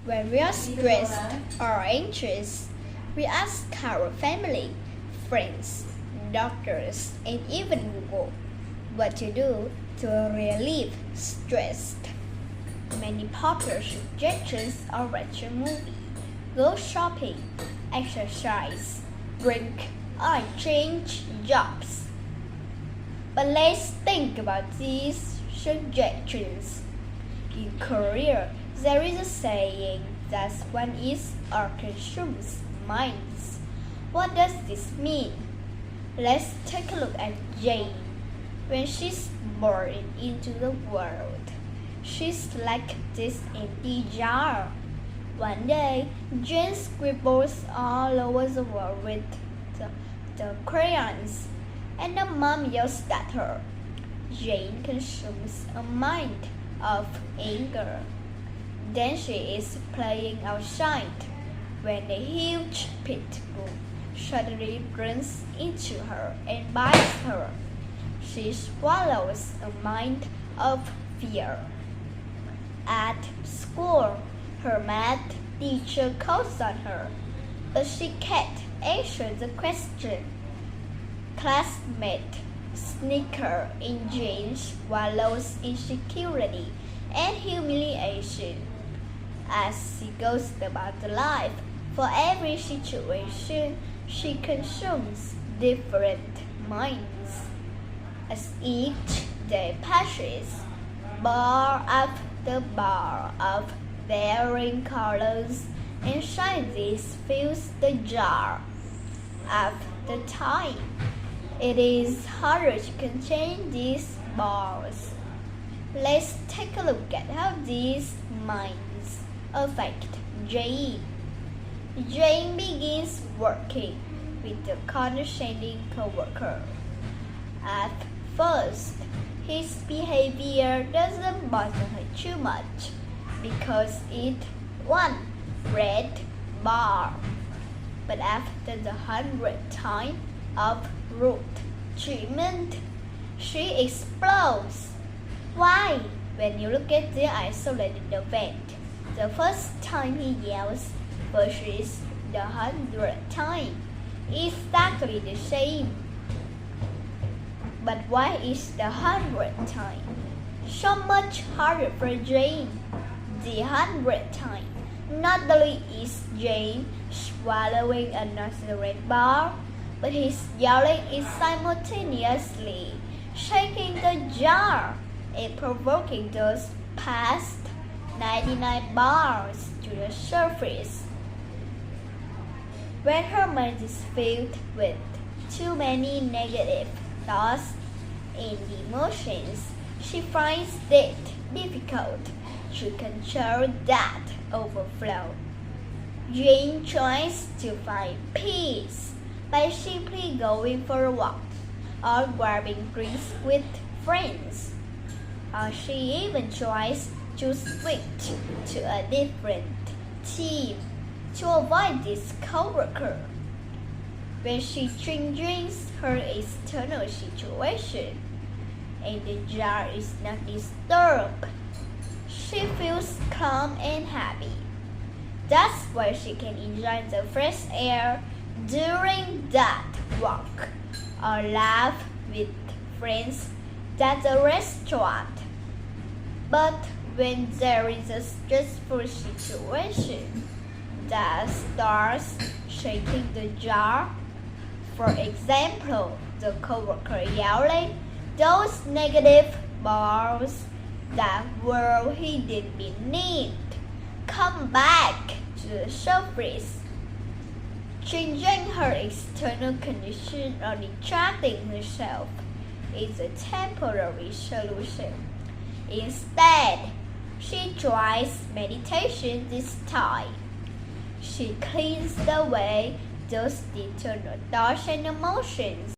When we are stressed or anxious, we ask our family, friends, doctors, and even Google what to do to relieve stress. Many popular suggestions are watch a movie, go shopping, exercise, drink, or change jobs. But let's think about these suggestions. In Korea, there is a saying that one eats or consumes minds. What does this mean? Let's take a look at Jane. When she's born into the world, she's like this empty jar. One day, Jane scribbles all over the wall with the crayons, and the mom yells at her. Jane consumes a mind of anger. Then she is playing outside when a huge pit bull suddenly runs into her and bites her. She swallows a mind of fear. At school, her math teacher calls on her, but she can't answer the question. Classmate snicker in Jane swallows insecurity and humiliation. As she goes about life, for every situation, she consumes different minds. As each day passes, bar after bar of varying colors and sizes fills the jar. After time, it is harder to contain these bars. Let's take a look at how these minds affect Jane. Jane begins working with a condescending coworker. At first, his behavior doesn't bother her too much because it one red bar. But after the 100th time of rude treatment, she explodes. Why? When you look at the isolated event, the first time he yells versus the 100th time is exactly the same. But why is the 100th time so much harder for Jane? The 100th time, not only is Jane swallowing another red bar, but he's yelling it simultaneously, shaking the jar and provoking those past 99 bars to the surface. When her mind is filled with too many negative thoughts and emotions, she finds it difficult to control that overflow. Jane tries to find peace by simply going for a walk or grabbing drinks with friends. Or she even tries to switch to a different team to avoid this coworker. When she changes her external situation and the jar is not disturbed, she feels calm and happy. That's why she can enjoy the fresh air during that walk or laugh with friends at a restaurant. But when there is a stressful situation that starts shaking the jar, for example, the coworker yelling those negative bars that were hidden beneath come back to the surface. Changing her external condition or distracting herself is a temporary solution. Instead, she tries meditation this time. She cleans away those internal thoughts and emotions